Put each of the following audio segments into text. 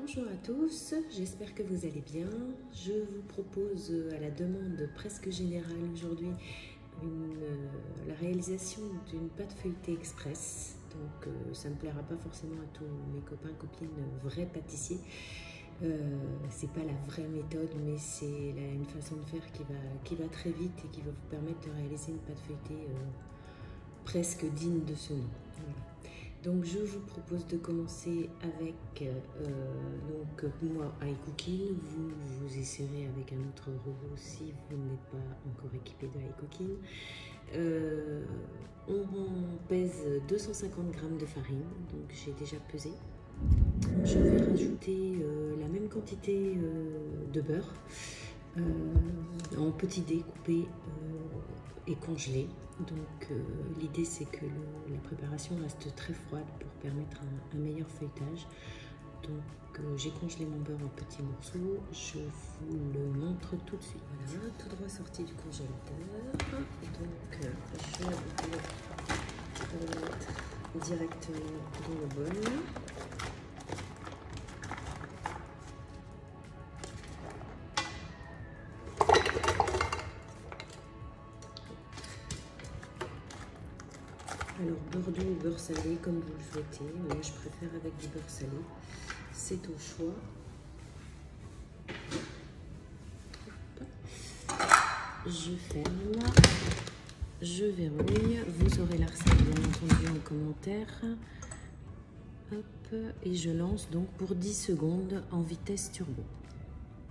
Bonjour à tous, j'espère que vous allez bien. Je vous propose à la demande presque générale aujourd'hui la réalisation d'une pâte feuilletée express. Donc ça ne plaira pas forcément à tous mes copains, copines vrais pâtissiers. C'est pas la vraie méthode, mais c'est une façon de faire qui va très vite et qui va vous permettre de réaliser une pâte feuilletée presque digne de ce nom. Voilà. Donc je vous propose de commencer avec moi iCooking. Vous essayerez avec un autre robot si vous n'êtes pas encore équipé de iCooking. On pèse 250 g de farine, donc j'ai déjà pesé. Je vais rajouter la même quantité de beurre en petits dés coupés et congelés. Donc l'idée c'est que la préparation reste très froide pour permettre un meilleur feuilletage. Donc j'ai congelé mon beurre en petits morceaux, je vous le montre tout de suite. Voilà, tout droit sorti du congélateur. Donc je vais le mettre directement dans le bol. Alors beurre doux ou beurre salé comme vous le souhaitez, moi je préfère avec du beurre salé, c'est au choix. Je ferme, je verrouille, vous aurez la recette bien entendu en commentaire. Hop, et je lance donc pour 10 secondes en vitesse turbo.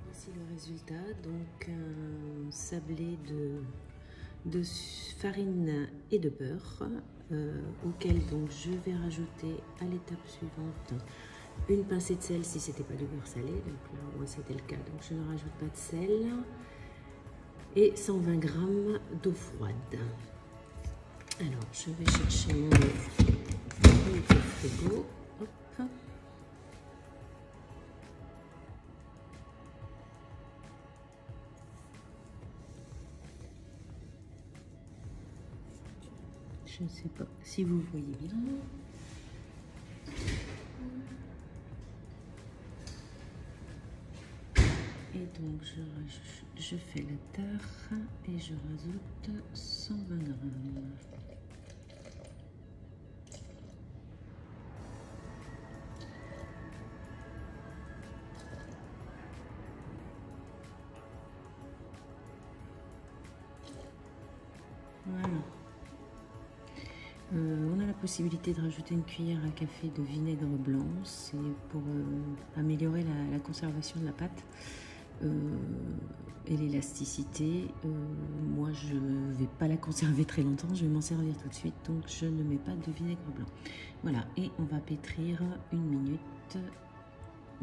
Voici le résultat, donc un sablé de farine et de beurre auquel donc je vais rajouter à l'étape suivante une pincée de sel si c'était pas du beurre salé, donc là moi c'était le cas, donc je ne rajoute pas de sel, et 120 g d'eau froide. Alors je vais chercher mon frigo. Hop. Je ne sais pas si vous voyez bien. Et donc je fais la tare et je rajoute 120 g. Voilà. On a la possibilité de rajouter une cuillère à café de vinaigre blanc, c'est pour améliorer la conservation de la pâte et l'élasticité. Moi je ne vais pas la conserver très longtemps, je vais m'en servir tout de suite, donc je ne mets pas de vinaigre blanc. Voilà, et on va pétrir 1 minute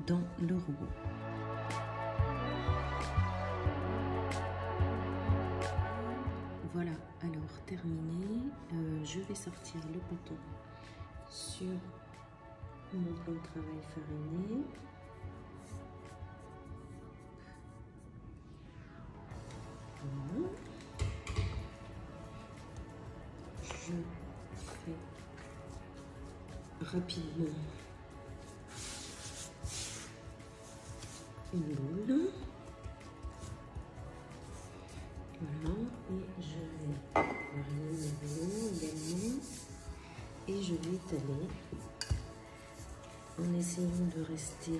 dans le robot. Voilà, alors terminé, je vais sortir le pâton sur mon plan de travail fariné. Voilà. Je fais rapidement une boule. Voilà, et je vais fariner mes boulons également, et je vais étaler en essayant de rester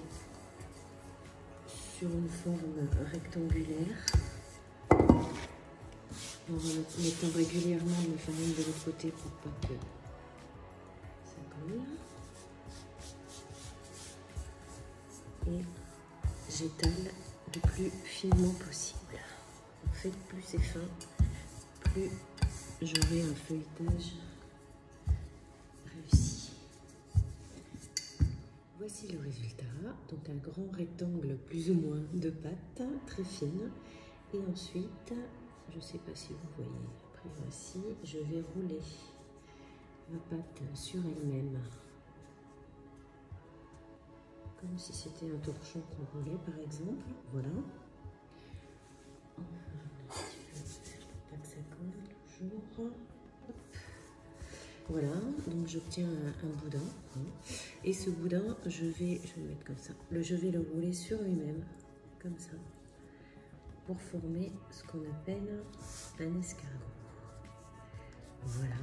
sur une forme rectangulaire, en mettant régulièrement ma farine de l'autre côté pour pas que ça colle. Et j'étale le plus finement possible. En fait, plus c'est fin, plus j'aurai un feuilletage réussi. Voici le résultat. Donc un grand rectangle plus ou moins de pâte, très fine. Et ensuite, je ne sais pas si vous voyez, après voici, je vais rouler ma pâte sur elle-même. Comme si c'était un torchon qu'on roulait par exemple. Voilà. Pas que ça colle toujours. Hop. Voilà, donc j'obtiens un boudin. Et ce boudin, je vais le mettre comme ça. Je vais le rouler sur lui-même, comme ça, pour former ce qu'on appelle un escargot. Voilà.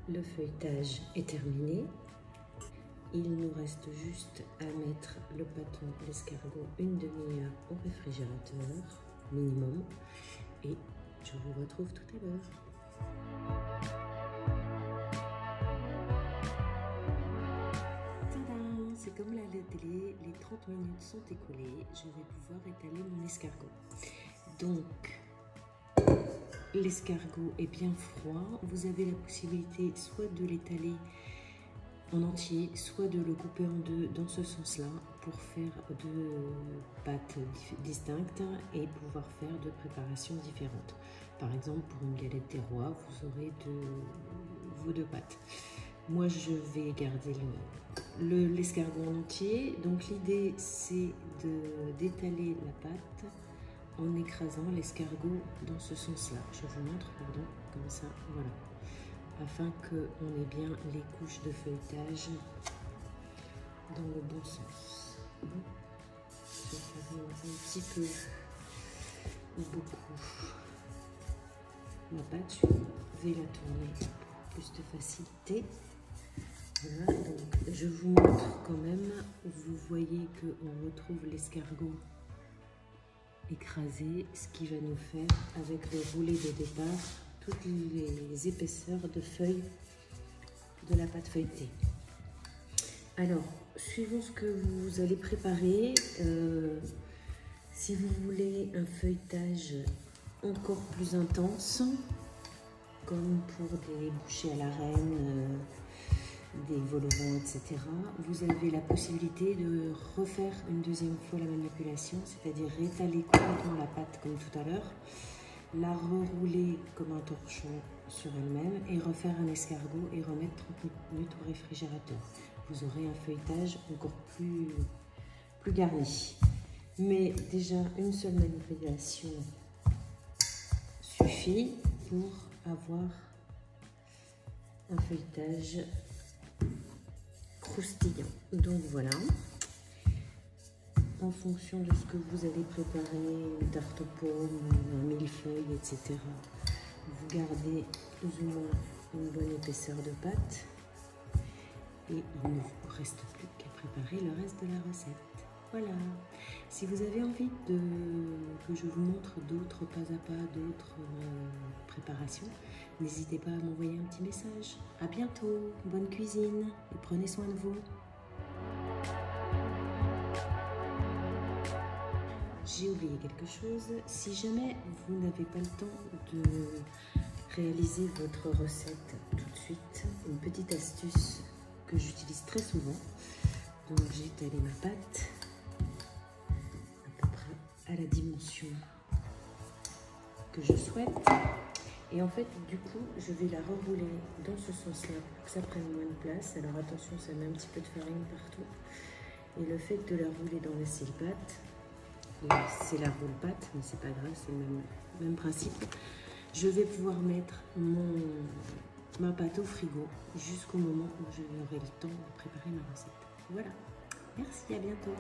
Le feuilletage est terminé. Il nous reste juste à mettre le pâton, l'escargot, une demi-heure au réfrigérateur, minimum. Et je vous retrouve tout à l'heure. Tadam! C'est comme la télé, les 30 minutes sont écoulées. Je vais pouvoir étaler mon escargot. Donc, l'escargot est bien froid. Vous avez la possibilité soit de l'étaler en entier, soit de le couper en deux dans ce sens-là pour faire deux pâtes distinctes et pouvoir faire deux préparations différentes. Par exemple, pour une galette des rois, vous aurez vos deux pâtes. Moi, je vais garder l'escargot en entier. Donc, l'idée, c'est d'étaler la pâte en écrasant l'escargot dans ce sens-là. Je vous montre, pardon, comme ça, voilà. Afin qu'on ait bien les couches de feuilletage dans le bon sens. Je vais faire un petit peu ou beaucoup ma pâte. Je vais la tourner pour plus de facilité. Voilà, donc je vous montre quand même. Vous voyez qu'on retrouve l'escargot écrasé, ce qui va nous faire, avec le roulé de départ, toutes les épaisseurs de feuilles de la pâte feuilletée. Alors, suivant ce que vous allez préparer, si vous voulez un feuilletage encore plus intense, comme pour des bouchées à la reine, des vol-au-vent, etc., vous avez la possibilité de refaire une deuxième fois la manipulation, c'est-à-dire rétaler complètement la pâte comme tout à l'heure, la rerouler comme un torchon sur elle-même et refaire un escargot et remettre 30 minutes au réfrigérateur. Vous aurez un feuilletage encore plus garni. Mais déjà, une seule manipulation suffit pour avoir un feuilletage croustillant. Donc voilà. En fonction de ce que vous allez préparer, une tarte aux pommes, un millefeuille, etc. Vous gardez plus ou moins une bonne épaisseur de pâte et il ne vous reste plus qu'à préparer le reste de la recette. Voilà. Si vous avez envie que je vous montre d'autres pas à pas, d'autres préparations, n'hésitez pas à m'envoyer un petit message. À bientôt, bonne cuisine et prenez soin de vous. J'ai oublié quelque chose. Si jamais vous n'avez pas le temps de réaliser votre recette tout de suite, une petite astuce que j'utilise très souvent. Donc j'ai étalé ma pâte à peu près à la dimension que je souhaite. Et en fait, du coup, je vais la rerouler dans ce sens-là pour que ça prenne moins de place. Alors attention, ça met un petit peu de farine partout. Et le fait de la rouler dans le style pâte, c'est la roule pâte, mais c'est pas grave, c'est le même principe. Je vais pouvoir mettre ma pâte au frigo jusqu'au moment où je aurai le temps de préparer ma recette. Voilà, merci, à bientôt.